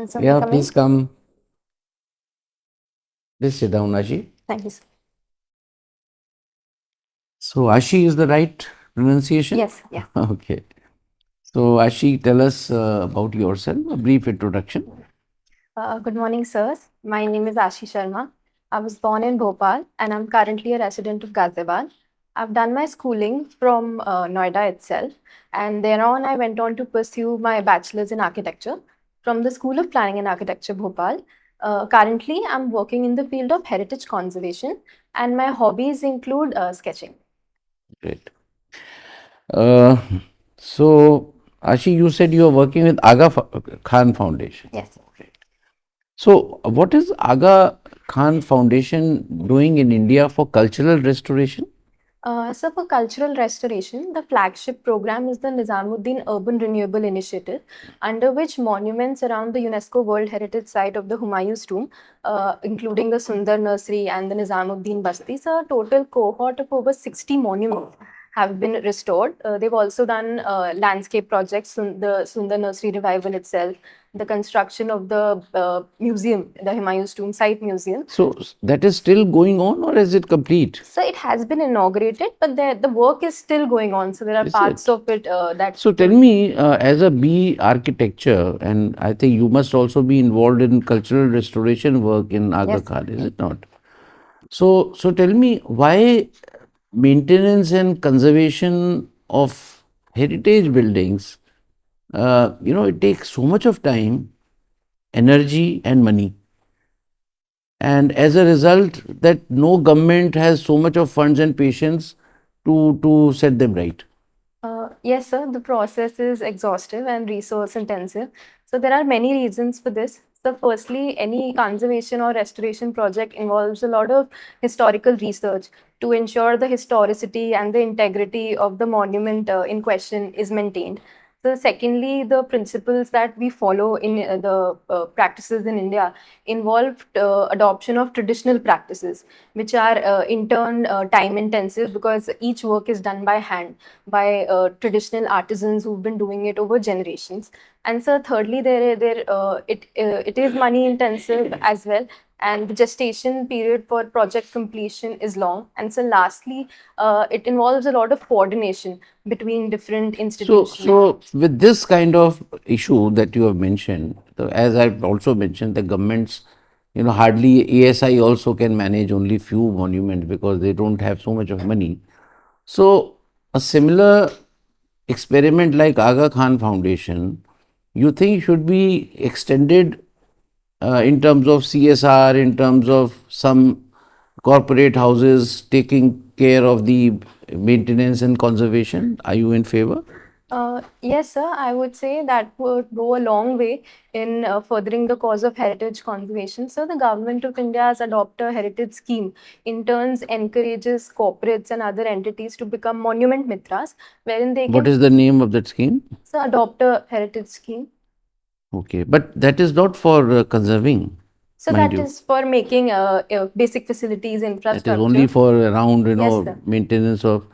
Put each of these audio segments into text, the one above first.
So Yeah, come please in. come. Please sit down, Ashi. Thank you, sir. So, Ashi is the right pronunciation? Yes, yes. Okay. So, Ashi, tell us about yourself, a brief introduction. Good morning, sirs. My name is Ashi Sharma. I was born in Bhopal and I'm currently a resident of Ghaziabad. I've done my schooling from Noida itself, and thereon I went on to pursue my bachelor's in architecture from the School of Planning and Architecture, Bhopal. Currently, I'm working in the field of heritage conservation, and my hobbies include sketching. Great. Uh, so, Ashi, you said you are working with Khan Foundation. Yes. Great. So, what is Aga Khan Foundation doing in India for cultural restoration? So for cultural restoration, the flagship program is the Nizamuddin Urban Renewable Initiative, under which monuments around the UNESCO World Heritage Site of the Humayun's Tomb, including the Sundar Nursery and the Nizamuddin Basti, so a total cohort of over 60 monuments have been restored. They've also done landscape projects, the Sundar Nursery revival itself, the construction of the museum, the Humayun's Tomb Site Museum. So, that is still going on or is it complete? So it has been inaugurated, but the work is still going on. So there are Is parts it? of it that. So tell me, as a B architecture, and I think you must also be involved in cultural restoration work in Aga Yes. Khan, is it not? So tell me why maintenance and conservation of heritage buildings, it takes so much of time, energy, and money. And as a result, that no government has so much of funds and patience to set them right. Yes, sir. The process is exhaustive and resource intensive. So there are many reasons for this. So firstly, any conservation or restoration project involves a lot of historical research to ensure the historicity and the integrity of the monument in question is maintained. So secondly, the principles that we follow in the practices in India involve adoption of traditional practices, which are in turn time intensive because each work is done by hand by traditional artisans who've been doing it over generations. And so thirdly, it is money intensive as well, and the gestation period for project completion is long. And so lastly, it involves a lot of coordination between different So, institutions. so with this kind of issue that you have mentioned, as I've also mentioned, the governments, hardly ASI also can manage only few monuments because they don't have so much of money. So, a similar experiment like Aga Khan Foundation, you think should be extended in terms of CSR, in terms of some corporate houses taking care of the maintenance and conservation? Are you in favor? Yes, sir. I would say that would go a long way in furthering the cause of heritage conservation. So, the government of India has adopted a heritage scheme. In turns, encourages corporates and other entities to become monument mitras, wherein they What can is the name of that scheme? adopt a heritage scheme. Okay, but that is not for conserving, So mind that you. is for making basic facilities, That is only infrastructure. for around, Yes, sir. maintenance of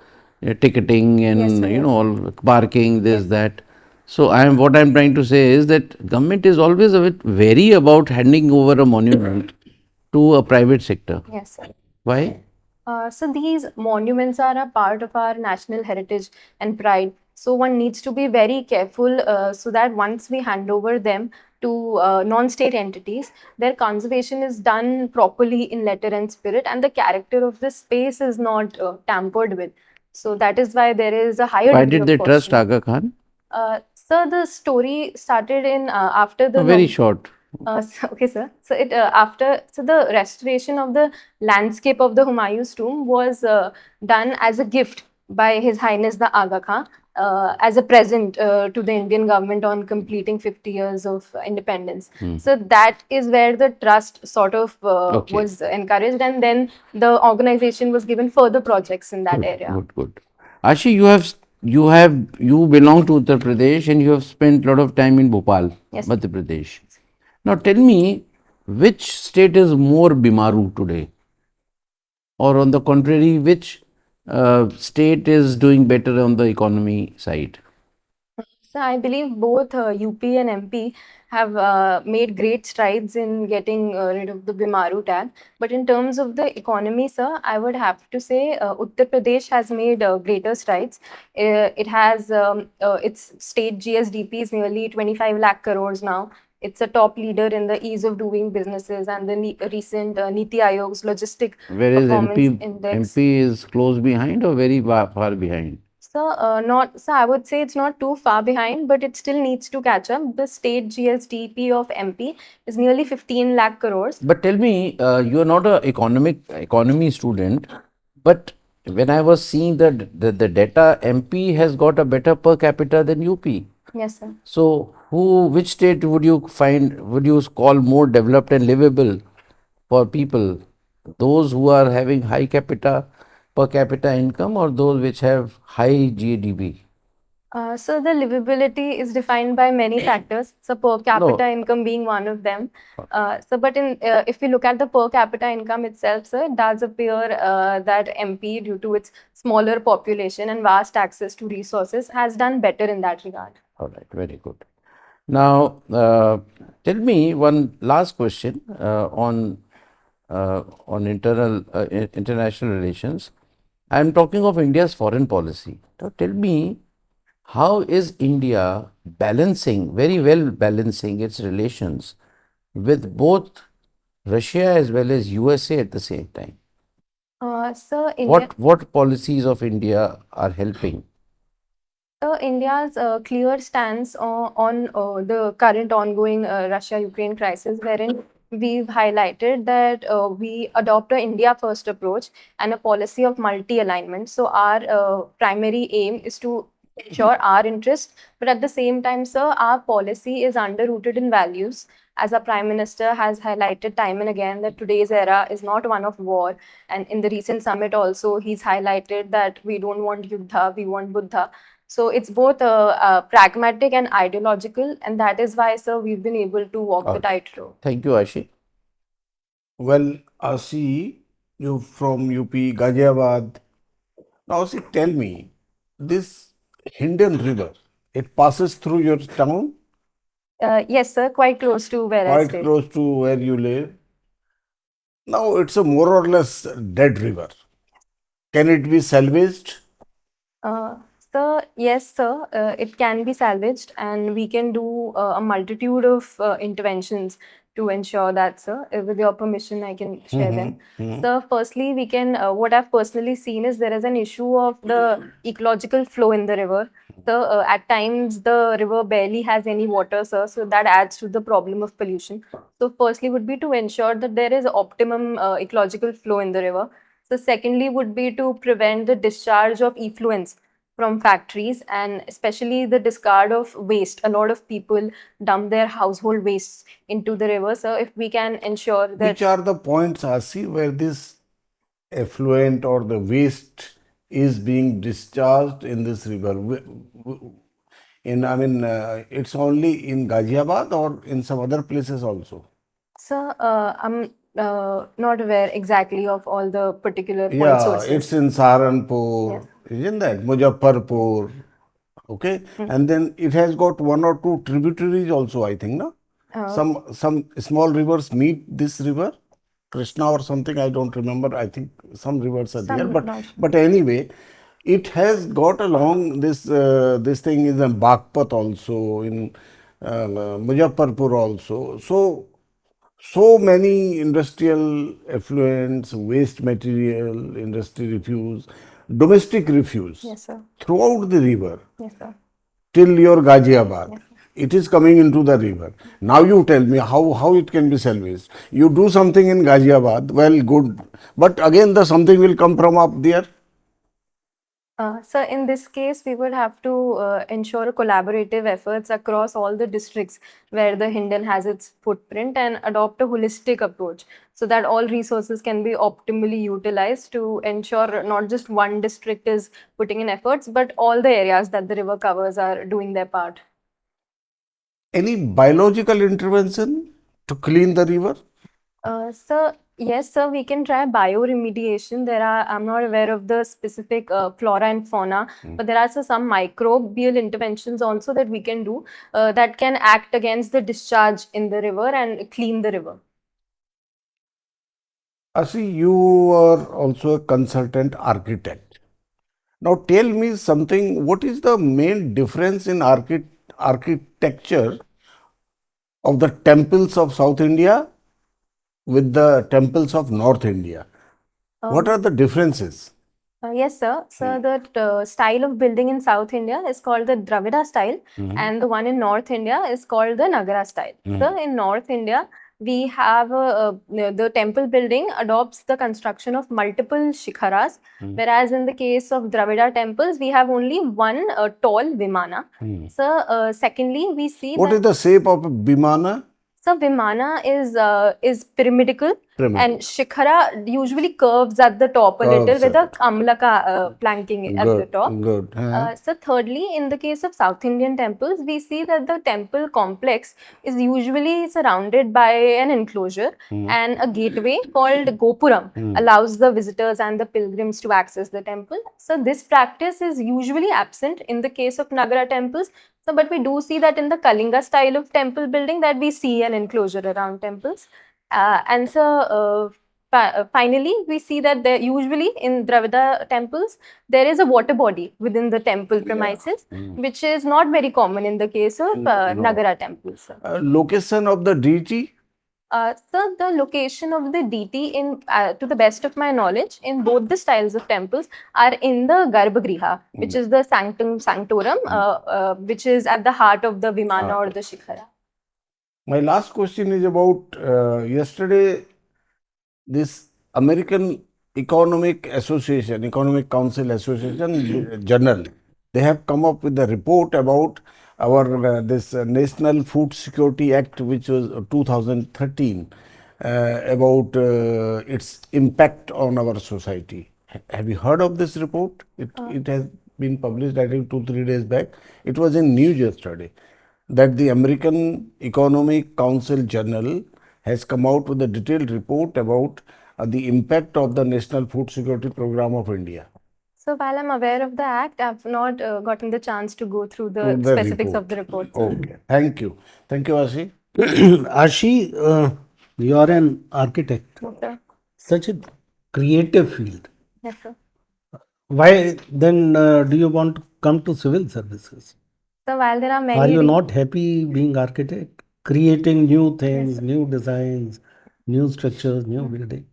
ticketing Yes, and sir. Yes. all parking, this, Yes. that. So what I'm trying to say is that government is always a bit wary about handing over a monument to a private sector. Yes, sir. Why? So these monuments are a part of our national heritage and pride. So one needs to be very careful so that once we hand over them to non-state entities, their conservation is done properly in letter and spirit, and the character of the space is not tampered with. So that is why there is a higher Why degree did of they trust caution. Aga Khan? So the story started in after the No, very short. okay, sir. So it after so the restoration of the landscape of the Humayun's tomb was done as a gift by His Highness the Aga Khan as a present to the Indian government on completing 50 years of independence. So that is where the trust sort of Okay. was encouraged, and then the organization was given further projects in that Good, area. good, good. Ashi, you belong to Uttar Pradesh and you have spent a lot of time in Bhopal, Yes. Madhya Pradesh. Now tell me, which state is more Bimaru today? Or on the contrary, which state is doing better on the economy side? So I believe both UP and MP have made great strides in getting rid of the Bimaru tag. But in terms of the economy, sir, I would have to say Uttar Pradesh has made greater strides. It has its state GSDP is nearly 25 lakh crores now. It's a top leader in the ease of doing businesses and the recent Niti Aayog's logistic Whereas performance MP index. MP is close behind or very far behind. So, not so I would say it's not too far behind, but it still needs to catch up. The state GSDP of MP is nearly 15 lakh crores. But tell me, you are not a economy student, but when I was seeing the data, MP has got a better per capita than UP. Yes, sir. So, which state would you call more developed and livable for people? Those who are having high per capita income, or those which have high GDP? So the livability is defined by many factors. So per capita No, income being one of them. But in if we look at the per capita income itself, sir, it does appear that MP, due to its smaller population and vast access to resources, has done better in that regard. all right, very good. Now, tell me one last question on international relations. I am talking of India's foreign policy. Now, tell me, how is India very well balancing its relations with both Russia as well as USA at the same time? So India. What policies of India are helping? India's clear stance on the current ongoing Russia-Ukraine crisis, wherein we've highlighted that we adopt a India-first approach and a policy of multi-alignment. So our primary aim is to ensure our interest, but at the same time, sir, our policy is underrooted in values. As our Prime Minister has highlighted time and again that today's era is not one of war. And in the recent summit also, he's highlighted that we don't want Yuddha, we want Buddha. So it's both pragmatic and ideological, and that is why, sir, we've been able to walk the tightrope. Thank you, Ashi. Well, Ashi, you from UP, Ghaziabad. Now, Ashi, tell me, this Hinden River, it passes through your town, Yes, sir, quite close to where I quite stay. close to where you live. Now, it's a more or less dead river. Can it be salvaged? Uh, yes, sir, it can be salvaged, and we can do a multitude of interventions to ensure that, sir. With your permission, I can share them. So, firstly, we can. What I've personally seen is there is an issue of the ecological flow in the river. So, at times the river barely has any water, sir. So that adds to the problem of pollution. So, firstly, would be to ensure that there is optimum ecological flow in the river. So secondly would be to prevent the discharge of effluents from factories and especially the discard of waste. A lot of people dump their household wastes into the river. So if we can ensure that. Which are the points, Ashi, where this effluent or the waste is being discharged in this river? It's only in Ghaziabad or in some other places also? So I'm not aware exactly of all the particular point Yeah, sources. it's in Saharanpur, isn't that? Muzaffarpur. Okay, and then it has got one or two tributaries also, I think, no? Some small rivers meet this river, Krishna or something. I don't remember. I think some rivers are there, Some large. but anyway, it has got along this thing is in Bagpat also, in Muzaffarpur also. So many industrial effluents, waste material, industry refuse, domestic refuse Yes, sir. throughout the river Yes, sir. till your Ghaziabad. It is coming into the river. Now you tell me how it can be salvaged. You do something in Ghaziabad, well, good. But again, the something will come from up there. So in this case, we would have to ensure collaborative efforts across all the districts where the Hinden has its footprint and adopt a holistic approach so that all resources can be optimally utilized to ensure not just one district is putting in efforts, but all the areas that the river covers are doing their part. Any biological intervention to clean the river? So Yes, sir, we can try bioremediation. I'm not aware of the specific flora and fauna, but there are some microbial interventions also that we can do that can act against the discharge in the river and clean the river. Ashi, you are also a consultant architect. Now tell me something, what is the main difference in architecture of the temples of South India with the temples of North India? What are the differences? Yes, sir. So the style of building in South India is called the Dravida style, and the one in North India is called the Nagara style. So in North India, we have the temple building adopts the construction of multiple shikharas, whereas in the case of Dravida temples, we have only one tall vimana. So secondly, we see What that is the shape of a Bimana? so Vimana is pyramidical, Pyramid. and Shikhara usually curves at the top a little Curves with at a Kamlaka planking at the Good, top. good. So thirdly, in the case of South Indian temples, we see that the temple complex is usually surrounded by an enclosure, and a gateway called Gopuram allows the visitors and the pilgrims to access the temple. So this practice is usually absent in the case of Nagara temples. So, but we do see that in the Kalinga style of temple building that we see an enclosure around temples. And so finally, we see that there usually in Dravida temples, there is a water body within the temple premises, which is not very common in the case of Nagara temples. Location of the deity? So the location of the deity in, to the best of my knowledge, in both the styles of temples are in the Garbhagriha, which is the sanctum sanctorum, which is at the heart of the Vimana or the Shikhara. My last question is about yesterday, this American Economic Council Association Journal, they have come up with a report about our this National Food Security Act, which was 2013, about its impact on our society. Have you heard of this report? It has been published, I think, 2-3 days back. It was in news yesterday that the American Economic Council Journal has come out with a detailed report about the impact of the National Food Security Program of India. So while I'm aware of the act, I've not gotten the chance to go through the To the specifics report. of the report. Okay, thank you. Thank you, Ashi. Ashi, you are an architect, Yes, sir. such a creative field. Yes, sir. Why then do you want to come to civil services? So while there are Are many you not happy being architect, creating new things, Yes. new designs, new structures, new building?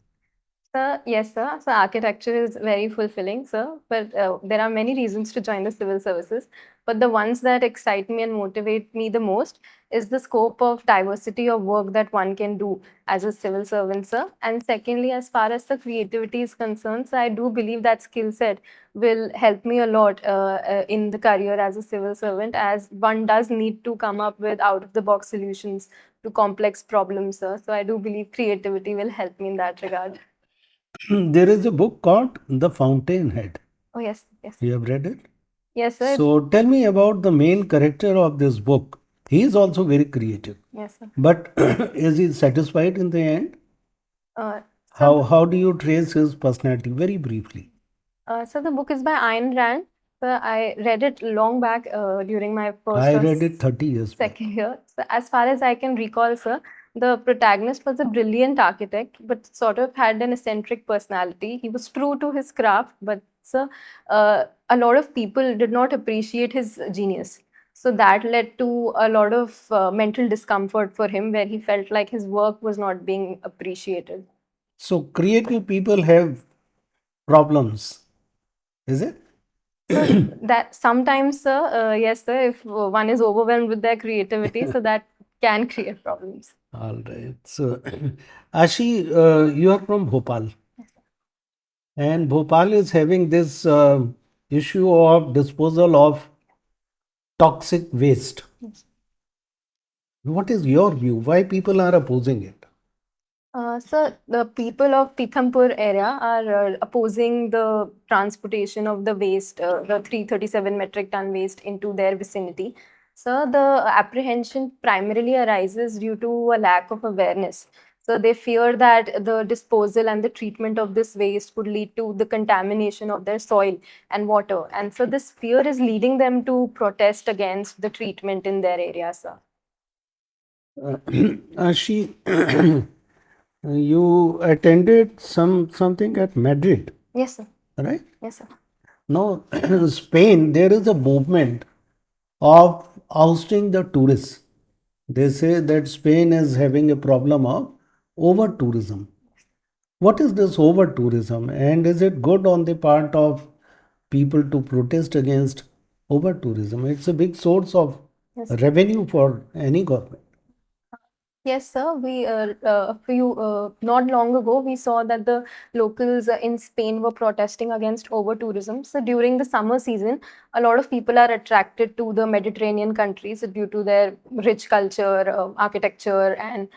Sir, yes, sir. So architecture is very fulfilling, sir. But there are many reasons to join the civil services. But the ones that excite me and motivate me the most is the scope of diversity of work that one can do as a civil servant, sir. And secondly, as far as the creativity is concerned, so I do believe that skill set will help me a lot in the career as a civil servant, as one does need to come up with out of the box solutions to complex problems, sir. So I do believe creativity will help me in that regard. There is a book called The Fountainhead. Oh, yes, yes. You have read it? Yes, sir. So tell me about the main character of this book. He is also very creative. Yes, sir. But is he satisfied in the end? Uh, How do you trace his personality? Very briefly. so the book is by Ayn Rand. So I read it long back during my first I or read it 30 years back. second year. So as far as I can recall, sir, the protagonist was a brilliant architect, but sort of had an eccentric personality. He was true to his craft, but sir, a lot of people did not appreciate his genius. So that led to a lot of mental discomfort for him, where he felt like his work was not being appreciated. So creative people have problems, is it? So that sometimes, sir, yes, sir, if one is overwhelmed with their creativity, so that can create problems. All right. So, Ashi, you are from Bhopal, and Bhopal is having this issue of disposal of toxic waste. What is your view? Why people are opposing it? So the people of Pithampur area are opposing the transportation of the waste, the 337 metric ton waste into their vicinity. So the apprehension primarily arises due to a lack of awareness. So they fear that the disposal and the treatment of this waste could lead to the contamination of their soil and water. And so this fear is leading them to protest against the treatment in their area, sir. Ashi, you attended something at Madrid, Yes, sir. right? Yes, sir. Now, Spain, there is a movement of ousting the tourists. They say that Spain is having a problem of over tourism. What is this over tourism, and is it good on the part of people to protest against over tourism? It's a big source of Yes. revenue for any government. Yes, sir. We a few not long ago we saw that the locals in Spain were protesting against over tourism. So during the summer season, a lot of people are attracted to the Mediterranean countries due to their rich culture, architecture, and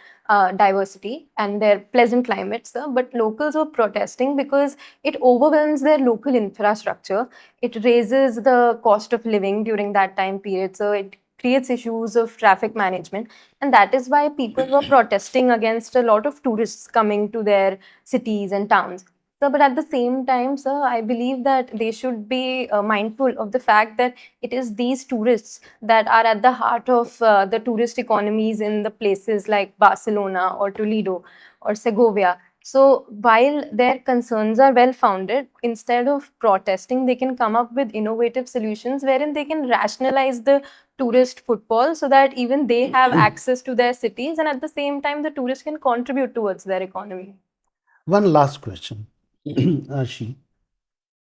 diversity and their pleasant climates. Sir. But locals were protesting because it overwhelms their local infrastructure. It raises the cost of living during that time period. So it creates issues of traffic management, and that is why people were protesting against a lot of tourists coming to their cities and towns. So, but at the same time, sir, I believe that they should be mindful of the fact that it is these tourists that are at the heart of the tourist economies in the places like Barcelona or Toledo or Segovia. So, while their concerns are well founded, instead of protesting, they can come up with innovative solutions wherein they can rationalize the tourist footfall so that even they have access to their cities, and at the same time the tourists can contribute towards their economy. One last question, Ashi.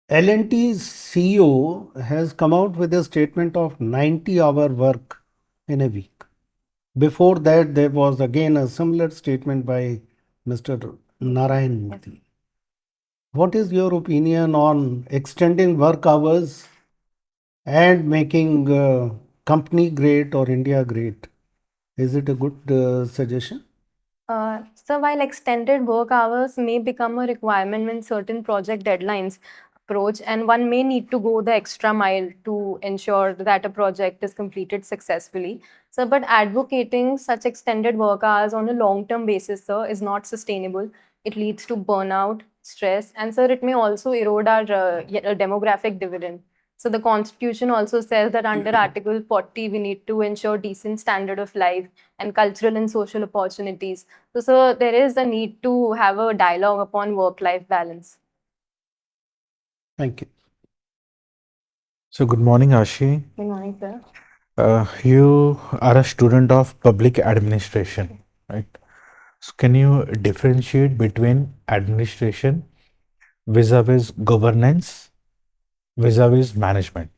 L&T's CEO has come out with a statement of 90-hour work in a week. Before that, there was again a similar statement by Mr. Narayan Murthy. What is your opinion on extending work hours and making company great or India great? Is it a good suggestion? So while extended work hours may become a requirement when certain project deadlines approach, and one may need to go the extra mile to ensure that a project is completed successfully. So, but advocating such extended work hours on a long-term basis, sir, is not sustainable. It leads to burnout, stress, and sir, it may also erode our demographic dividend. So the constitution also says that under Article 40, we need to ensure decent standard of life and cultural and social opportunities. So there is a need to have a dialogue upon work-life balance. Thank you. So, good morning, Ashi. Good morning, sir. You are a student of public administration, right? So, can you differentiate between administration vis-a-vis governance vis-a-vis management?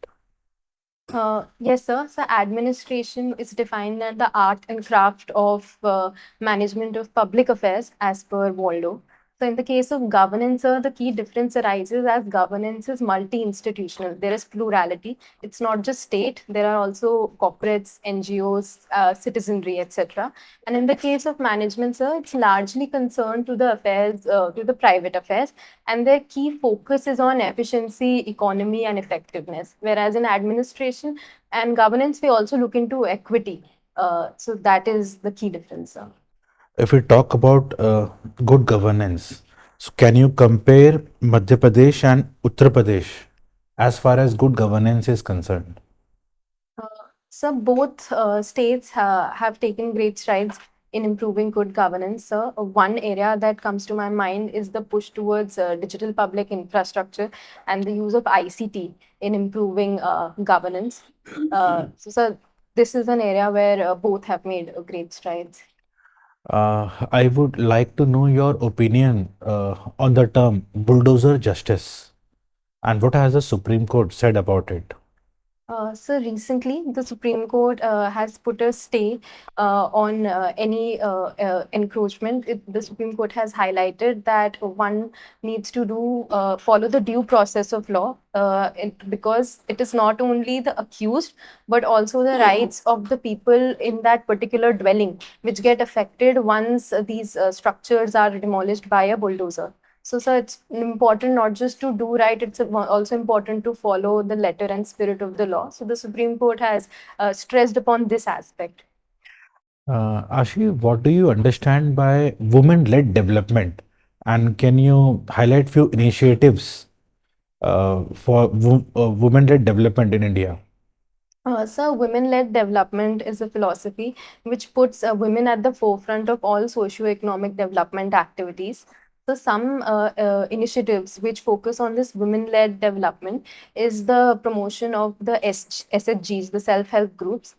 Yes, sir. So administration is defined as the art and craft of management of public affairs as per Waldo. So in the case of governance, sir, the key difference arises as governance is multi-institutional. There is plurality. It's not just state. There are also corporates, NGOs, citizenry, etc. And in the case of management, sir, it's largely concerned to the affairs, to the private affairs, and their key focus is on efficiency, economy, and effectiveness. Whereas in administration and governance, we also look into equity. So that is the key difference, sir. If we talk about good governance, so can you compare Madhya Pradesh and Uttar Pradesh as far as good governance is concerned? So both states have taken great strides in improving good governance. So one area that comes to my mind is the push towards digital public infrastructure and the use of ICT in improving governance. So this is an area where both have made great strides. I would like to know your opinion on the term bulldozer justice and what has the Supreme Court said about it? So recently, the Supreme Court has put a stay on any encroachment. The Supreme Court has highlighted that one needs to follow the due process of law, because it is not only the accused but also the rights of the people in that particular dwelling which get affected once these structures are demolished by a bulldozer. So, sir, it's important not just to do right, it's also important to follow the letter and spirit of the law. So, the Supreme Court has stressed upon this aspect. Ashi, what do you understand by women-led development? And can you highlight few initiatives for women-led development in India? So, women-led development is a philosophy which puts women at the forefront of all socio-economic development activities. So, some initiatives which focus on this women-led development is the promotion of the SHGs, the self-help groups.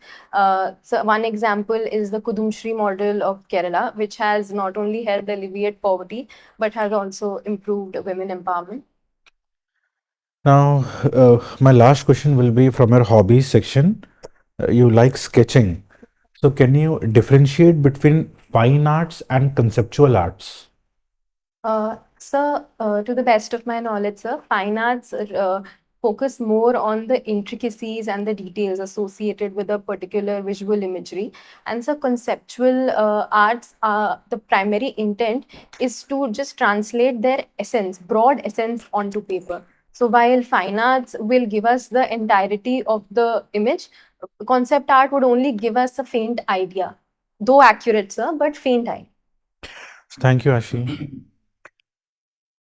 So, one example is the Kudumshri model of Kerala, which has not only helped alleviate poverty but has also improved women empowerment. Now, my last question will be from your hobbies section. You like sketching. So, can you differentiate between fine arts and conceptual arts? To the best of my knowledge, sir, fine arts focus more on the intricacies and the details associated with a particular visual imagery. And so, conceptual arts, the primary intent is to just translate their essence, broad essence, onto paper. So, while fine arts will give us the entirety of the image, concept art would only give us a faint idea, though accurate, sir, but faint idea. Thank you, Ashi.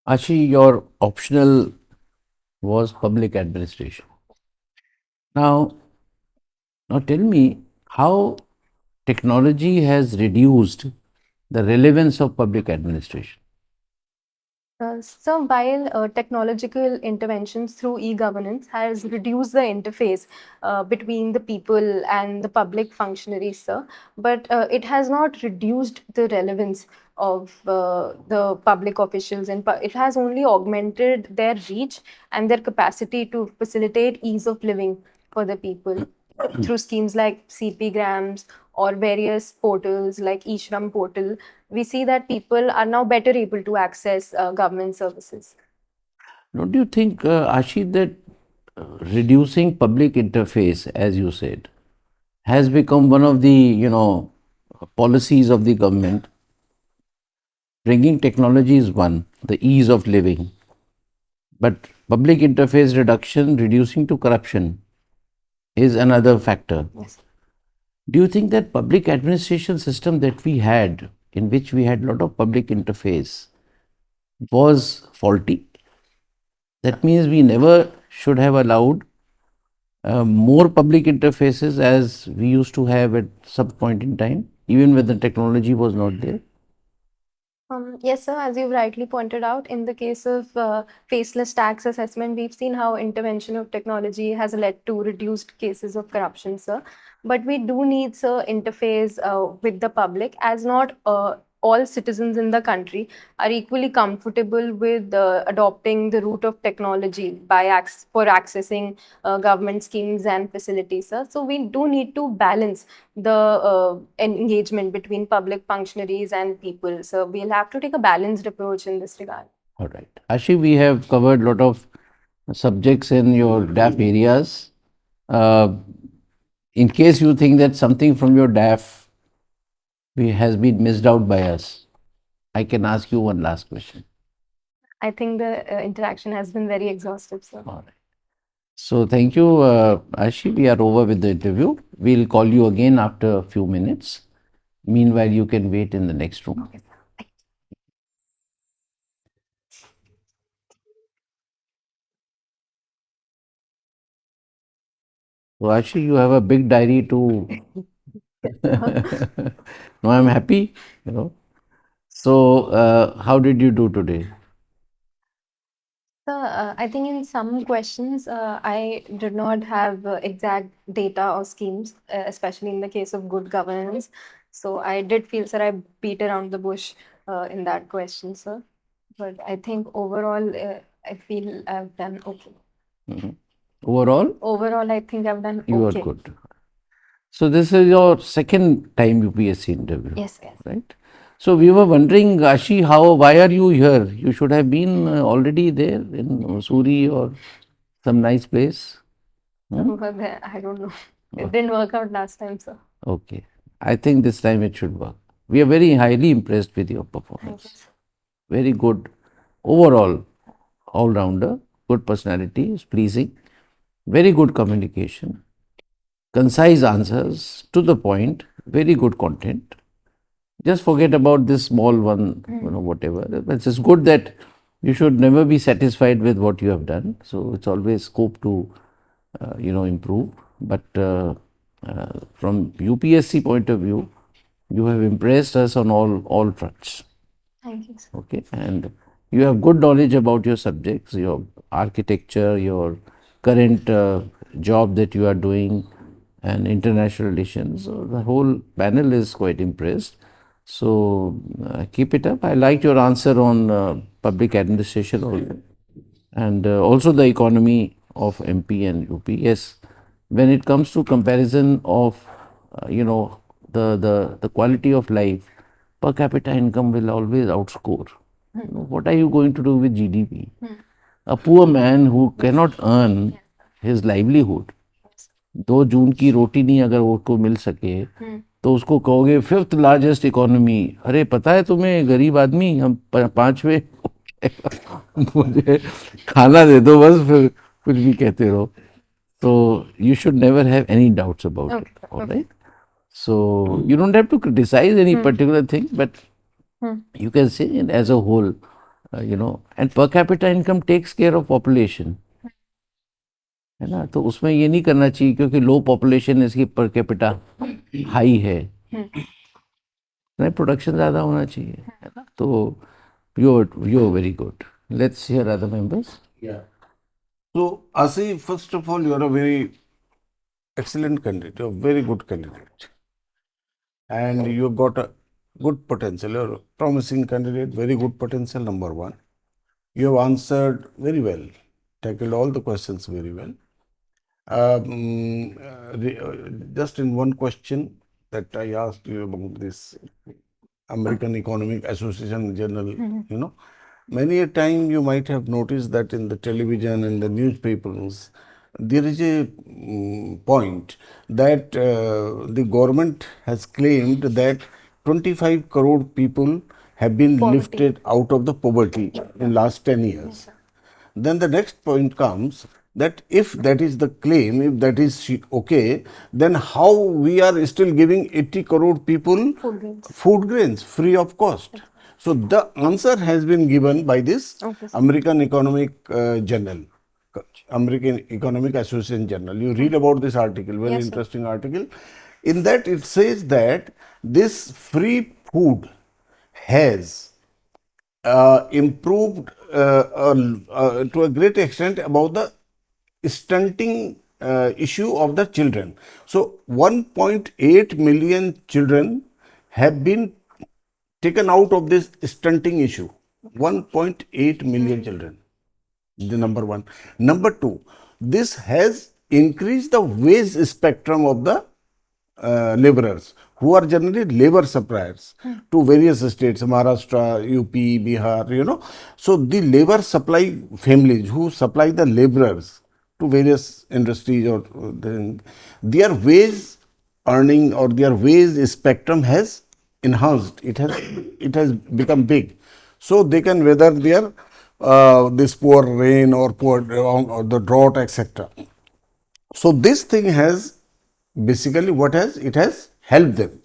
Ashi, your optional was public administration. Now, now tell me how technology has reduced the relevance of public administration. So while technological interventions through e-governance has reduced the interface between the people and the public functionaries, sir, but it has not reduced the relevance of the public officials, and it has only augmented their reach and their capacity to facilitate ease of living for the people through schemes like CP grams or various portals like eShram portal. We see that people are now better able to access government services. Don't you think, Ashi, that reducing public interface, as you said, has become one of the policies of the government? Bringing technology is one, the ease of living, but public interface reduction, reducing to corruption, is another factor. Yes. Do you think that public administration system that we had, in which we had a lot of public interface, was faulty? That means we never should have allowed more public interfaces as we used to have at some point in time, even when the technology was not there. Yes, sir. As you rightly pointed out, in the case of faceless tax assessment, we've seen how intervention of technology has led to reduced cases of corruption, sir. But we do need, sir, interface with the public, as not all citizens in the country are equally comfortable with adopting the route of technology for accessing government schemes and facilities, sir. So we do need to balance the engagement between public functionaries and people. So we'll have to take a balanced approach in this regard. All right. Ashi, we have covered a lot of subjects in your DAF areas. Uh, in case you think that something from your DAF has been missed out by us, I can ask you one last question. I think the interaction has been very exhaustive, sir. All right. So thank you, Ashi. We are over with the interview. We'll call you again after a few minutes. Meanwhile, you can wait in the next room. Okay, sir. So Ashi, you have a big diary to. No, I'm happy. So, how did you do today? So, I think in some questions, I did not have exact data or schemes, especially in the case of good governance. So, I did feel, sir, I beat around the bush in that question, sir. But I think overall, I feel I've done okay. Overall, Overall, I think I've done you are okay. good. So, this is your second time UPSC interview. Yes, yes. Right? So, we were wondering, Ashi, why are you here? You should have been already there in Mussoorie or some nice place. But I don't know. It didn't work out last time, sir. Okay. I think this time it should work. We are very highly impressed with your Thank performance. you, sir. Very good overall, all rounder, good personality, is pleasing, very good communication, concise answers to the point, very good content. Just forget about this small one, whatever. It's just good that you should never be satisfied with what you have done. So it's always scope to, improve. But from UPSC point of view, you have impressed us on all fronts. Thank you, sir. Okay, and you have good knowledge about your subjects, your architecture, your current job that you are doing, and international relations. So the whole panel is quite impressed. So keep it up. I liked your answer on public administration also, and also the economy of MP and UP. Yes, when it comes to comparison of, the quality of life, per capita income will always outscore. What are you going to do with GDP? A poor man who cannot earn his livelihood, 2 जून की रोटी नहीं अगर वो को मिल सके, तो उसको कहोगे 5th largest economy. अरे पता है तुम्हें, गरीब आदमी, हम 5वें. मुझे खाना दे दो बस, फिर कुछ भी कहते रहो. So you should never have any doubts about it. All right. So you don't have to criticize any particular thing, but you can say it as a whole, and per capita income takes care of population. है ना, तो उसमें ये नहीं करना चाहिए क्योंकि लो population इसकी पर कैपिटा हाई है, नहीं, प्रोडक्शन ज़्यादा होना चाहिए, है ना. तो you're very good. Let's hear other members. Yeah. So, Asi, first of all, you are a very excellent candidate, a very good candidate. And you've got a good potential. You're a promising candidate, very good potential, number one. You have answered very well, tackled all the questions very well. Just in one question that I asked you about this American Economic Association Journal, many a time you might have noticed that in the television and the newspapers, there is a point that the government has claimed that 25 crore people have been lifted out of the poverty in last 10 years. Then the next point comes that if that is the claim, if that is okay, then how we are still giving 80 crore people food grains free of cost. So the answer has been given by this American Economic Journal, American Economic Association Journal. You read about this article, very interesting article. In that it says that this free food has improved to a great extent about the stunting issue of the children. So 1.8 million children have been taken out of this stunting issue. 1.8 million children. The number one. Number two, this has increased the wage spectrum of the laborers who are generally labor suppliers to various states, Maharashtra, UP, Bihar, So the labor supply families who supply the laborers to various industries or their wage earning or their wage spectrum has enhanced. It has become big, so they can weather their this poor rain or poor or the drought, etc. So this thing has basically it has helped them.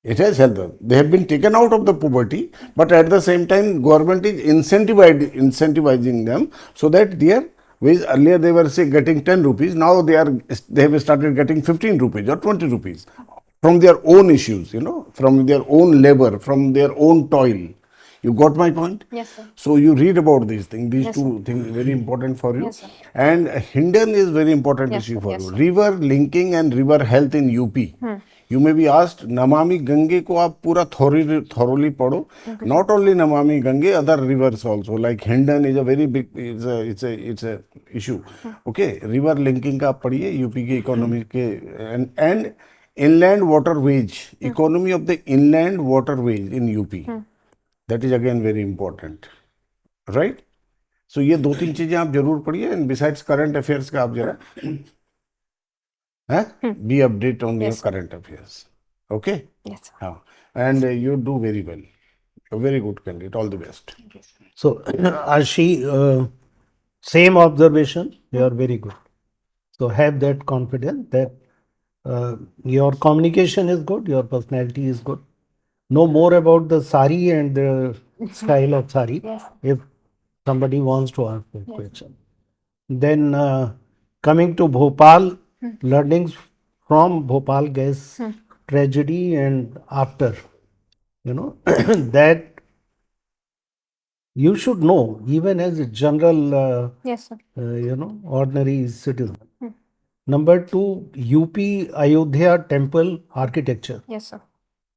It has helped them. They have been taken out of the poverty, but at the same time, government is incentivizing them so that their wage, earlier they were say getting 10 rupees, now they have started getting 15 rupees or 20 rupees from their own issues, from their own labor, from their own toil. You got my point? Yes, sir. So you read about these things. These two things very important for you. Yes, sir. And Hinden is very important issue for you. River linking and river health in UP. You may be asked, Namami Gange ko aap pura thoroughly padho. Not only Namami Gange, other rivers also. Like Hinden is a very big, it's a issue. Okay, river linking ka aap padhiye, UP ke economy ke and inland waterways, economy of the inland waterways in UP. That is again very important, right? So ये 2-3 चीजें आप जरूर पढ़िए and besides current affairs का आप जरा be update on your current affairs, okay? Yes, sir. हाँ, and you do very well. You're a very good candidate. All the best. So, Ashi, same observation, you are very good. So, have that confidence that Your communication is good, your personality is good. Know more about the sari and the style of sari Yes. if somebody wants to ask that question. Then coming to Bhopal, learnings from Bhopal gas tragedy and after, that you should know even as a general, Yes, sir. ordinary citizen. Number two, UP Ayodhya temple architecture. Yes, sir.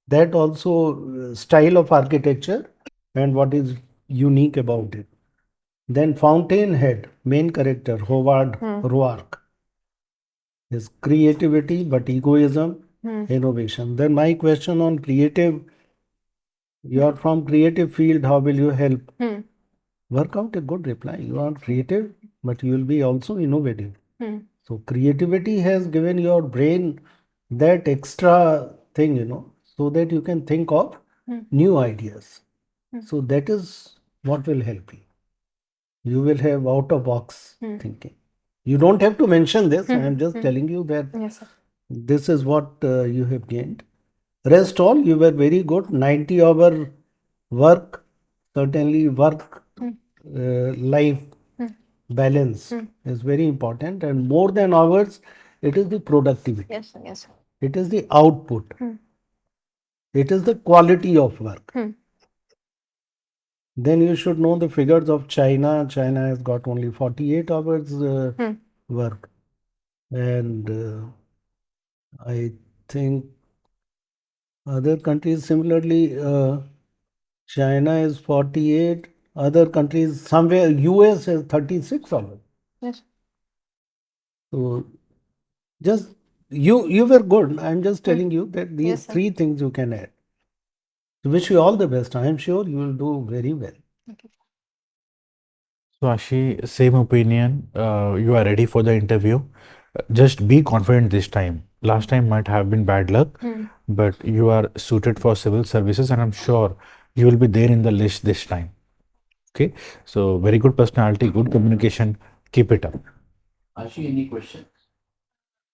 That also style of architecture and what is unique about it. Then Fountainhead, main character, Howard Roark. Is creativity but egoism, innovation. Then my question on creative, you are from creative field, how will you help? Work out a good reply. You are creative, but you will be also innovative. So creativity has given your brain that extra thing, so that you can think of new ideas. So that is what will help you. You will have out of box thinking. You don't have to mention this. I am just telling you that Yes, sir. this is what you have gained. Rest all, you were very good. 90-hour work, certainly work life balance is very important, and more than hours, it is the productivity. Yes, sir. Yes, sir. It is the output. It is the quality of work. Then you should know the figures of China. China has got only 48 hours work. And I think other countries similarly, China is 48, other countries somewhere, US is 36 hours. Yes. So just you were good. I'm just telling you that these Yes, sir. three things you can add. Wish you all the best. I am sure you will do very well. So, Ashi, same opinion. You are ready for the interview. Just be confident this time. Last time might have been bad luck, but you are suited for civil services, and I'm sure you will be there in the list this time. Okay. So, very good personality, good communication. Keep it up. Ashi, any question?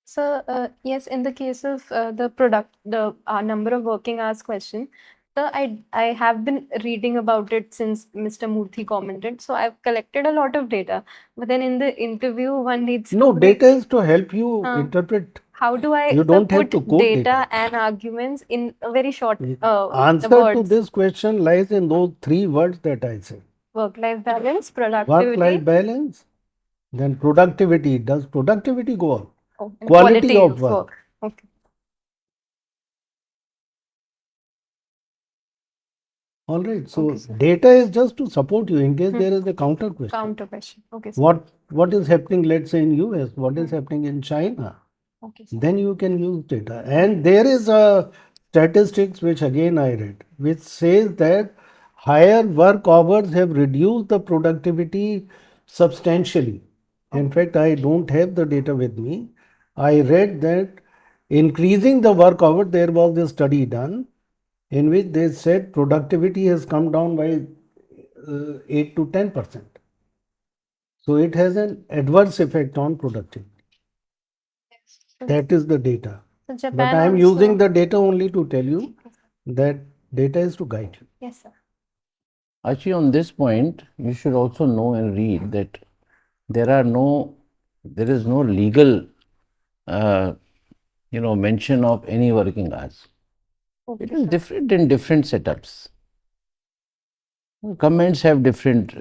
So, yes, in the case of the number of working hours question, so I have been reading about it since Mr. Murthy commented. So I've collected a lot of data, but then in the interview, one needs No, to data is to help you Huh. interpret. How do I You don't have to put quote data data. and arguments in a very short Answer to words? this question lies in those three words that I said. Work-life balance, Work-life productivity, balance, then productivity. Does productivity go on? and Quality of work. Okay. All right. So Okay, sir. data is just to support you in case there is a counter question. Counter question. Okay, sir. What is happening, let's say, in US? What is happening in China? Okay, sir. Then you can use data. And there is a statistics which again I read, which says that higher work hours have reduced the productivity substantially. In fact, I don't have the data with me. I read that increasing the work hour, there was a study done in which they said productivity has come down by 8 to 10%. So it has an adverse effect on productivity. That is the data. So But Japan I am also. using the data only to tell you that data is to guide you. Yes, sir. Actually, on this point, you should also know and read that there is no legal, uh, mention of any working hours. Okay, It is sir. different in different setups. Governments have different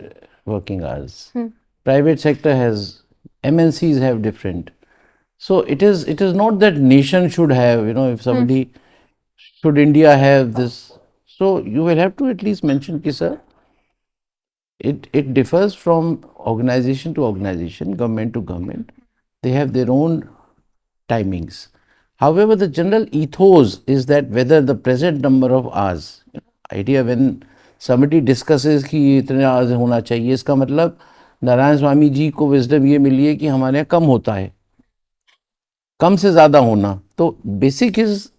working hours. Private sector has, MNCs have different. So it is not that nation should have, if somebody, should India have this? So you will have to at least mention, ki, sir, it differs from organization to organization, government to government. They have their own timings. However, the general ethos is that whether the present number of hours, idea when somebody discusses कि ये इतने hours होना चाहिए, इसका मतलब नारायण स्वामी जी को wisdom ये मिली है कि हमारे यहाँ कम होता है, कम से ज़्यादा होना. तो basic is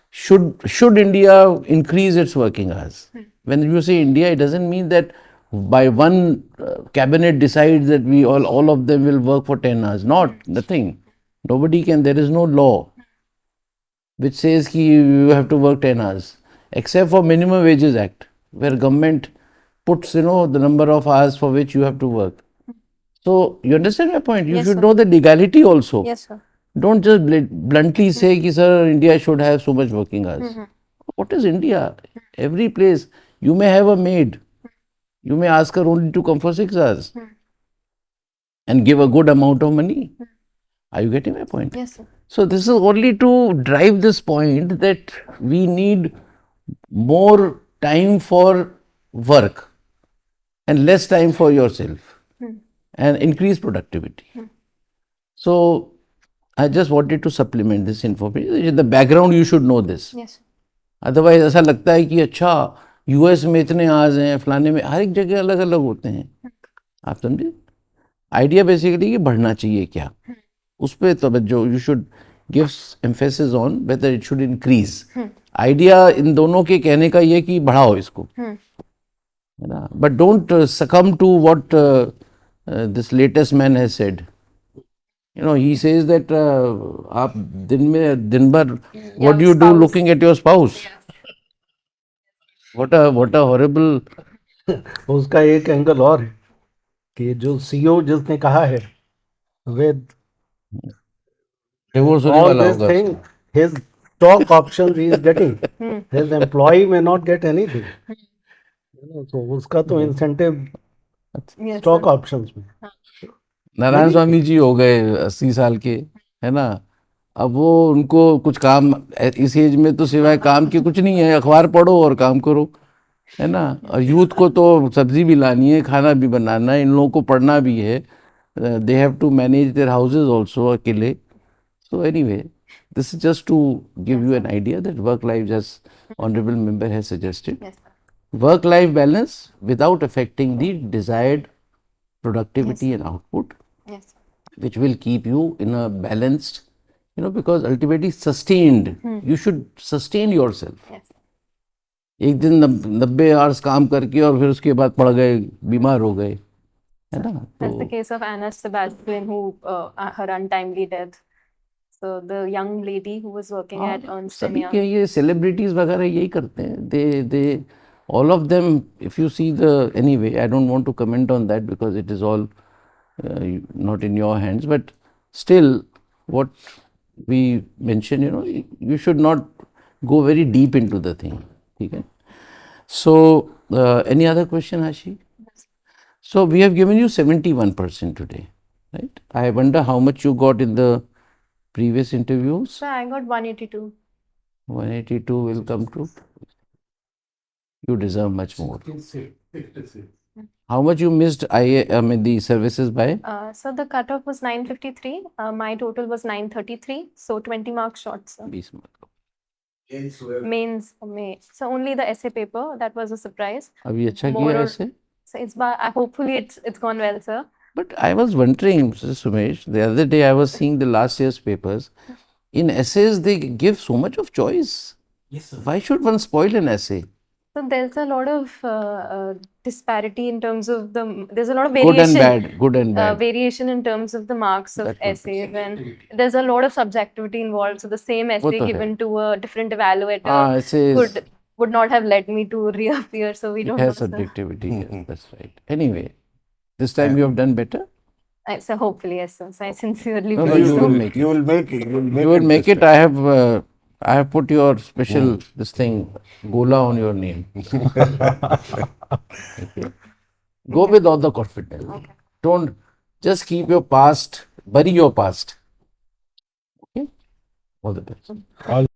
should India increase its working hours? When you say India, it doesn't mean that by one cabinet decides that we all of them will work for 10 hours. Nothing. Nobody can. There is no law. which says ki you have to work 10 hours, except for Minimum Wages Act, where government puts, the number of hours for which you have to work. So, you understand my point? You Yes, should sir. know the legality also. Yes, sir. Don't just bluntly say ki, sir, India should have so much working hours. What is India? Every place, you may have a maid. You may ask her only to come for 6 hours and give a good amount of money. Are you getting my point? Yes, sir. So this is only to drive this point that we need more time for work and less time for yourself and increase productivity. So I just wanted to supplement this information. The background you should know this. Yes, sir. Otherwise ऐसा लगता है कि अच्छा US में इतने आज हैं, फलाने में, हर एक जगह अलग अलग होते हैं. आप समझे? आइडिया बेसिकली कि बढ़ना चाहिए क्या, उस पर तवज्जो. You should give emphasis on whether it should increase. Idea in दोनों के कहने का ये कि बढ़ाओ इसको, है ना. But don't succumb to what this latest man has said. He says that आप दिन भर what do you do looking at your spouse? What a horrible. उसका एक एंगल और है कि जो सीईओ जिसने कहा है with डिवोर्स होने all वाला this होगा thing, his stock options he is getting. His employee may not get anything. So उसका तो incentive Yes, stock sir. options में. नारायण स्वामी जी हो गए 80 साल के, है ना. अब वो उनको कुछ काम इस एज में तो सिवाय काम के कुछ नहीं है, अखबार पढ़ो और काम करो, है ना. और यूथ को तो सब्जी भी लानी है, खाना भी बनाना है, इन लोगों को पढ़ना भी है. They have to manage their houses also अकेले. So anyway, this is just to give you an idea that work life, as honorable member has suggested, Yes, sir. work life balance without affecting the desired productivity and output, Yes, sir. which will keep you in a balanced, because ultimately sustained, you should sustain yourself. Yes. एक दिन 90 hours काम करके और फिर उसके बाद पड़ गए, बीमार हो गए, है ना. That's the तो case of Anna Sebastian, who her untimely death. So the young lady who was working at Ernst सभी & के Young. ये सेलिब्रिटीज वगैरह यही करते हैं. दे all of them, if you see anyway, I don't want to comment on that because it is all not in your hands, but still what we mention, you should not go very deep into the thing. Okay? So any other question, Ashi? So we have given you 71% today, right? I wonder how much you got in the previous interviews. So I got 182. 182 will come to. You deserve much more. How much you missed the services by? So the cutoff was 953. My total was 933. So 20 marks short, sir. 20 mark. Mains में. So only the essay paper, that was a surprise. अभी अच्छा More किया or- ऐसे? So hopefully it's gone well, sir. But I was wondering, Mr. Sumesh, the other day I was seeing the last year's papers. In essays, they give so much of choice. Yes, sir. Why should one spoil an essay? So there's a lot of disparity in terms of there's a lot of Good and variation. bad. Good and bad. Variation in terms of the marks of That was essays, and there's a lot of subjectivity involved. So the same essay तो है. given to a different evaluator essays. would not have led me to reappear. So we It don't has know, sir. subjectivity. Yes, that's right. Anyway, this time you have done better. So hopefully, yes, sir. So I sincerely No, no, believe you so. will make it. You will make it. You will make it. I have put your special this thing Gola on your name. Okay. Go with all the confidence. Okay. Don't just keep your past, bury your past. Okay. All the best. All